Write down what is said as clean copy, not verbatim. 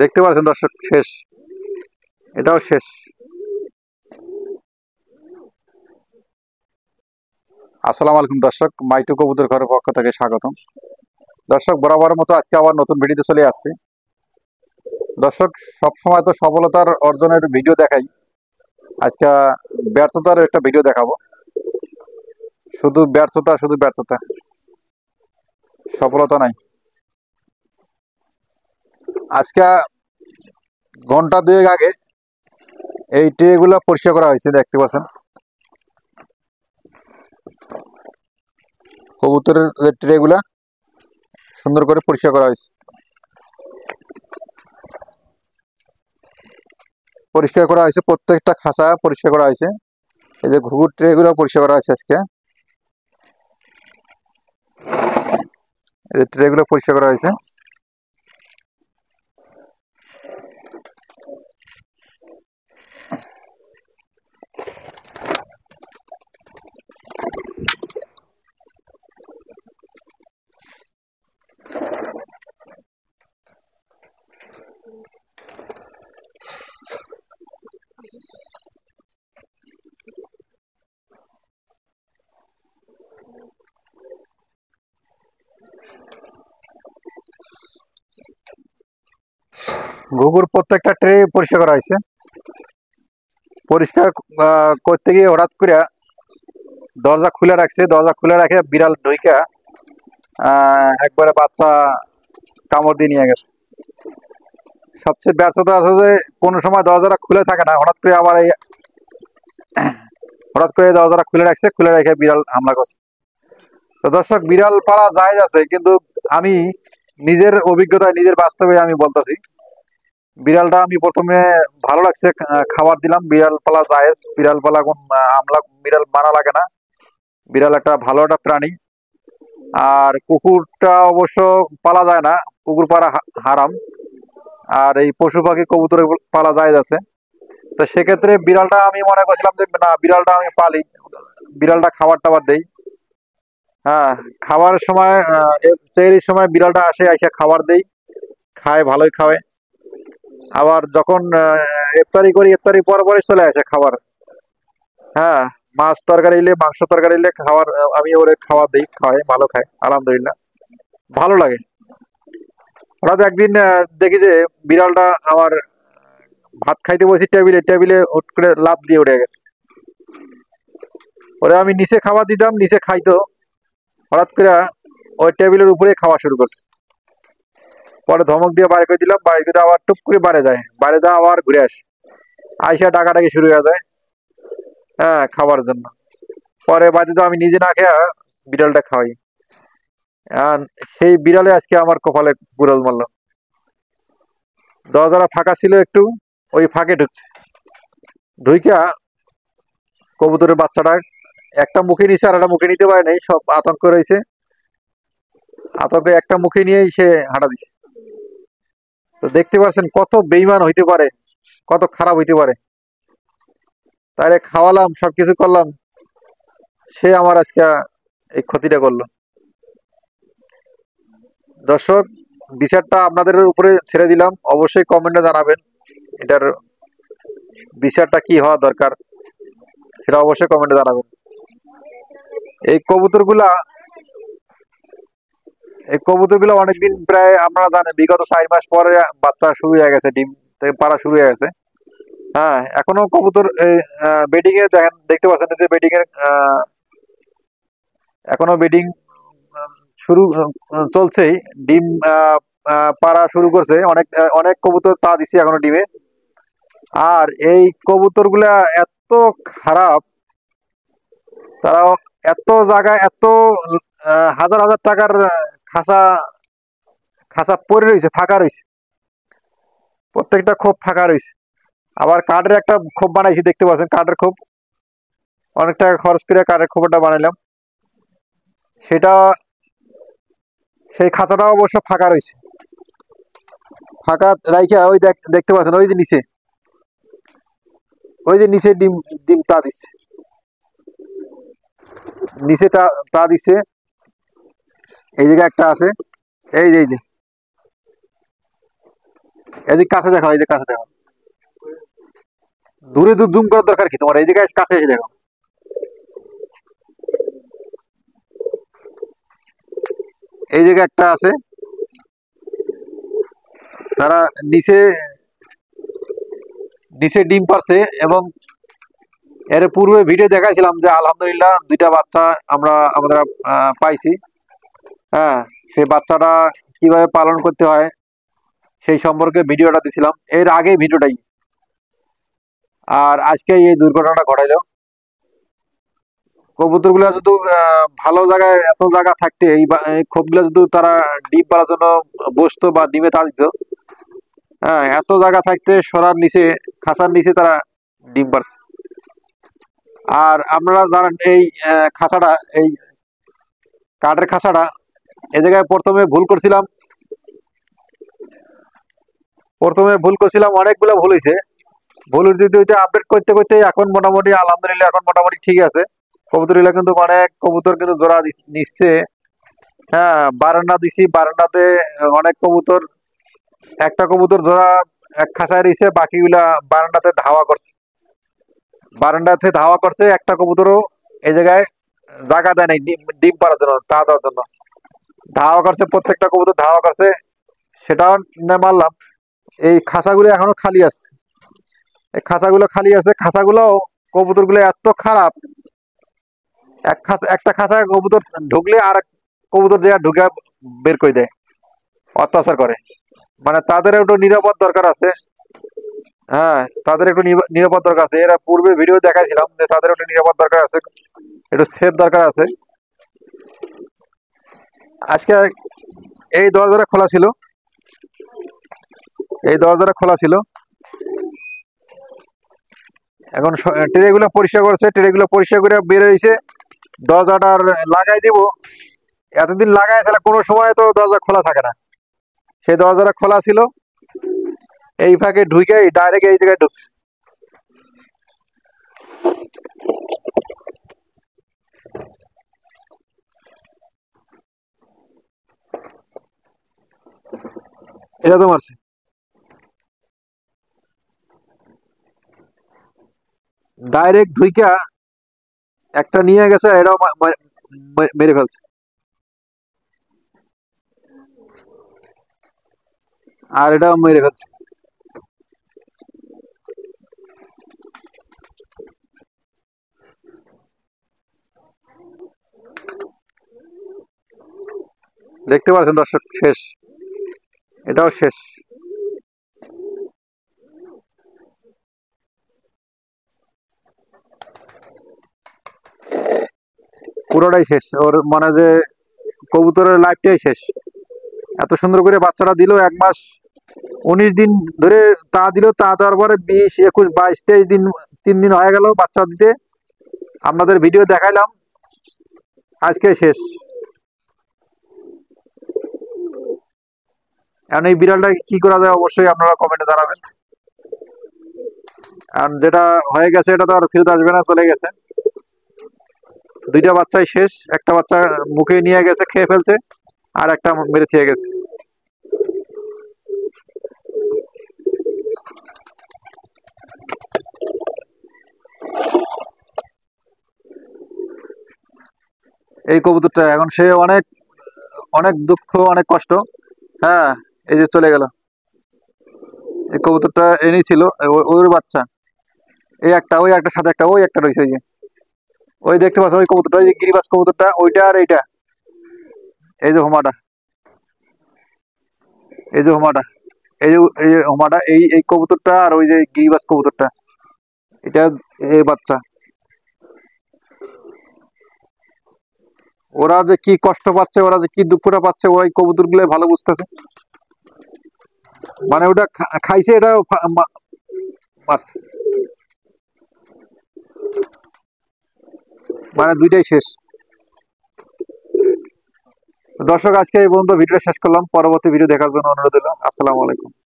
দেখতে পাচ্ছেন দর্শক, শেষ, এটাও শেষ। আসসালামু আলাইকুম দর্শক, মাইটু কবুতর ঘরের পক্ষ থেকে স্বাগতম। দর্শক, বরাবরের মতো আজকে আবার নতুন ভিডিওতে চলে আসছি। দর্শক, সবসময় তো সফলতার অর্জনের ভিডিও দেখাই, আজকে ব্যর্থতার একটা ভিডিও দেখাবো। শুধু ব্যর্থতা, শুধু ব্যর্থতা, সফলতা নাই। আজকে ঘন্টা দুয়েক আগে এই ট্রেগুলো পরিষ্কার করা হয়েছে, দেখতে পাচ্ছেন কবুতরের যে ট্রেগুলা সুন্দর করে পরিষ্কার করা হয়েছে। প্রত্যেকটা খাঁচা পরিষ্কার করা হয়েছে। এই যে ঘুঘুর ট্রেগুলো পরিষ্কার করা হয়েছে আজকে, এই যে ট্রেগুলো পরিষ্কার করা হয়েছে। ঘুঘুর প্রত্যেকটা ট্রে পরিষ্কার করা হয়েছে। পরিষ্কার করতে গিয়ে হঠাৎ করে দরজা খুলে রাখছে, দরজা খুলে রাখে বিড়াল ঢুইকা একবারে বাচ্চা কামড় দিয়ে নিয়ে গেছে। সবচেয়ে ব্যর্থতা আছে যে কোনো সময় দরজাটা খুলে থাকে না, হঠাৎ করে দরজাটা খুলে রাখছে, খুলে রেখে বিড়াল হামলা করছে। তো দর্শক, বিড়াল পালা জায়েজ আছে, কিন্তু আমি নিজের অভিজ্ঞতায়, নিজের বাস্তবে আমি বলতেছি, বিড়ালটা আমি প্রথমে ভালো লাগছে, খাবার দিলাম। বিড়াল পালা জায়েজ, বিড়াল পালা কোন বিড়াল মারা লাগে না। বিড়াল একটা ভালো একটা প্রাণী। আর কুকুরটা অবশ্য পালা যায় না, কুকুর পালা হারাম। আর এই পশু পাখি কবুতর পালা জায়েজ আছে। তো সেক্ষেত্রে বিড়ালটা আমি মনে করছিলাম যে না, বিড়ালটা আমি পালি, বিড়ালটা খাবার টাবার দেই। হ্যাঁ, খাবারের সময় সেহরির সময় বিড়ালটা আসে, এসে খাবার দেই, খায়, ভালোই খাওয়ায়। আবার যখন ইফতারি করি, ইফতারি পর পরে চলে আসে খাবার। হ্যাঁ, মাছ তরকারি এলে, মাংস তরকারি এলে খাবার আমি ওরে খাবার দিই, খাওয়াই, ভালো খায়, আলহামদুলিল্লাহ, ভালো লাগে। হঠাৎ একদিন দেখি যে বিড়ালটা আমার ভাত খাইতে বসি, টেবিলে টেবিলে হুট করে লাফ দিয়ে উঠে গেছে। ওরে আমি নিচে খাবার দিতাম, নিচে খাইতো, হঠাৎ করে ওই টেবিলের উপরে খাওয়া শুরু করছে। পরে ধমক দিয়ে বাইরে করে দিলাম, বাইরে করে আবার টুপ করে বাইরে যায়, বাইরে যায় আবার ঘুরে আসে, আইসা ডাকাডাকি শুরু হয়ে যায়। হ্যাঁ, খাবার জন্য। পরে বাড়িতে তো আমি নিজে না খেয়ে বিড়ালটা খাওয়াই। আর সেই বিড়ালে আজকে আমার কপালে কুড়াল মারল। দরজাটা ফাঁকা ছিল একটু, ওই ফাঁকে ঢুকছে, ঢুইকা কবুতরের বাচ্চাটা একটা মুখে নিছে, আর একটা মুখে নিতে পারে নাই, সব আতঙ্ক রয়েছে। আতঙ্কে একটা মুখে নিয়েই সে হাঁটা দিছে। তো দেখতে পাচ্ছেন কত বেইমান হইতে পারে, কত খারাপ হইতে পারে। তাইলে খাওয়ালাম, সবকিছু করলাম, সে আমার আজকে এই ক্ষতিটা করলো। দর্শক, বিচারটা আপনাদের উপরে ছেড়ে দিলাম, অবশ্যই কমেন্টে জানাবেন এটার বিচারটা কি হওয়া দরকার, সেটা অবশ্যই কমেন্টে জানাবেন। এই কবুতরগুলা এই কবুতরগুলো অনেকদিন, প্রায় আপনারা জানেন বিগত 4 মাস পরে বাচ্চা শুরু হয়ে গেছে, ডিম থেকে পাড়া শুরু হয়ে গেছে। হ্যাঁ, এখনো কবুতর বেডিং এ দেখেন, দেখতে পাচ্ছেন যে বেডিং এর এখনো বেডিং শুরু চলছেই, ডিম পাড়া শুরু করছে। অনেক অনেক কবুতর তা দিচ্ছে এখনো ডিমে। আর এই কবুতর গুলা এত খারাপ, তারা এত জায়গায়, এত হাজার হাজার টাকার খাঁচা খাঁচা পরে রয়েছে, ফাঁকা রয়েছে, প্রত্যেকটা খোপ ফাঁকা রয়েছে। আবার কাঠের একটা খোপ বানাইছি, দেখতে পাচ্ছেন কাঠের খোপ, অনেক টাকা খরচ করে কাঠের খোপটা বানাইলাম। সেটা, সেই খাঁচাটা অবশ্য ফাঁকা রয়েছে, ফাঁকা রাইখা ওই দেখতে পাচ্ছেন, ওই যে নিচে, ওই যে নিচে ডিম, ডিম তা দিচ্ছে, নিচে তা দিচ্ছে। এই জায়গায় একটা আছে, এই যে এদিকে কাছে দেখো, এই যে কাছে দেখো, দূরে দূর জুম করার দরকার কি তোমার, এই জায়গায় কাছে এসে দেখো। এই জায়গায় একটা আছে, তারা নিচে নিচে ডিম পারছে, এবং এর পূর্বে ভিডিও দেখাইছিলাম যে আলহামদুলিল্লাহ দুইটা বাচ্চা আমরা পাইছি। হ্যাঁ, সেই বাচ্চাটা কিভাবে পালন করতে হয় সেই সম্পর্কে ভিডিওটা দিছিলাম, এর আগে ভিডিওটাই। আর আজকে এই দুর্ঘটনাটা ঘটাইলো। কবুতর গুলা যদি ভালো জায়গায়, এত জায়গা থাকতে এই খোপগুলা যদি তারা ডিম পাড়ার জন্য বসতো বা ডিমে তা দিত, হ্যাঁ, এত জায়গা থাকতে সরার নিচে, খাঁচার নিচে তারা ডিম পারছে। আর আমরা যারা এই খাঁচাটা, এই কাঠের খাঁচাটা, এ জায়গায় প্রথমে ভুল করছিলাম, অনেকগুলো ভুল হয়েছে। ভুল হইতে হইতে আপডেট করতে করতে এখন মোটামুটি আলহামদুলিল্লাহ, এখন মোটামুটি ঠিক আছে। কবুতরগুলো কিন্তু অনেক কবুতর কিন্তু জোড়া নিচ্ছে। হ্যাঁ, বারান্দা দিছি, বারান্দাতে অনেক কবুতর, একটা কবুতর জোড়া এক খাঁচায় রয়েছে, বাকিগুলা বারান্দাতে ধাওয়া করছে। একটা কবুতরও এই জায়গায় জায়গা দেয় নাই ডিম পাড়ার জন্য, তা দেওয়ার জন্য ধাওয়া করছে, প্রত্যেকটা কবুতর ধাওয়া করছে, সেটাও মারলাম। এই খাঁচাগুলো এখনো খালি আছে, এই খাঁচাগুলো খালি আছে। খাঁচাগুলো কবুতরগুলো এত খারাপ, একটা খাঁচায় কবুতর ঢুকলে আর এক কবুতর যে ঢুকে বের করে দেয়, অত্যাচার করে। মানে তাদের একটু নিরাপদ দরকার আছে। হ্যাঁ, তাদের একটু নিরাপদ দরকার আছে। এরা পূর্বে ভিডিও দেখাইছিলাম যে তাদের একটু নিরাপদ দরকার আছে, একটু সেফ দরকার আছে। আজকে এই দরজাটা খোলা ছিল, এই দরজাটা খোলা ছিল, এখন ট্রেগুলো পরিষ্কার করছে, ট্রেগুলো পরিষ্কার করে বের হয়েছে। দরজাটা লাগাই দিব, এতদিন লাগাই তাহলে কোনো সময় তো দরজা খোলা থাকে না। সেই দরজাটা খোলা ছিল, এই ফাঁকে ঢুকে ডাইরেক্ট এই জায়গায় ঢুকছে। এটা তো মারছে, ডাইরেক্ট ঢুইকা একটা নিয়ে গেছে, এটাও মেরে ফেলছে। আর এটাও মেরে ফেলছে। দেখতে পাচ্ছেন দর্শক, শেষ, এটাও শেষ। পুরোটাই শেষ, ওর মানে যে কবুতরের লাইফটাই শেষ। এত সুন্দর করে বাচ্চাটা দিল, 1 মাস 19 দিন ধরে তা দিল, তা দেওয়ার পরে 20, 21, 22, 23 দিন, 3 দিন হয়ে গেল বাচ্চা দিতে। আপনাদের ভিডিও দেখাইলাম, আজকে শেষ। এখন এই বিড়ালটা কি করা যায় অবশ্যই আপনারা কমেন্টে জানাবেন। আর যেটা হয়ে গেছে এটা তো আর ফেরত আসবে না, চলে গেছে। দুইটা বাচ্চাই শেষ, একটা বাচ্চা মুখে নিয়ে গেছে, খেয়ে ফেলছে, আর একটা মেরে থিয়ে গেছে। এই কবুতরটা এখন সে অনেক অনেক দুঃখ, অনেক কষ্ট। হ্যাঁ, এই যে চলে গেল। এই কবুতরটা এনেছিল, ওর বাচ্চা, এই একটা, ওই একটা সাথে একটা, ওই একটা রয়েছে, ওই যে ওই দেখতে পাচ্ছ ওই কবুতরটা, ওই যে গিরিবাজ কবুতরটা, ওইটা আর এইটা, এই যে হোমাটা, এই যে হোমাটা, এই যে হোমাটা, এই কবুতরটা, আর ওই যে গিরিবাজ কবুতরটা, এটা এই বাচ্চা। ওরা যে কি কষ্ট পাচ্ছে, ওরা যে কি দুঃখটা পাচ্ছে, ওই কবুতর গুলো ভালো বুঝতেছে। মানে ওটা খাইছে, এটা মারছে, মানে দুইটাই শেষ। দর্শক, আজকে এই পর্যন্ত ভিডিও শেষ করলাম। পরবর্তী ভিডিও দেখার জন্য অনুরোধ রইল। আসসালামু আলাইকুম।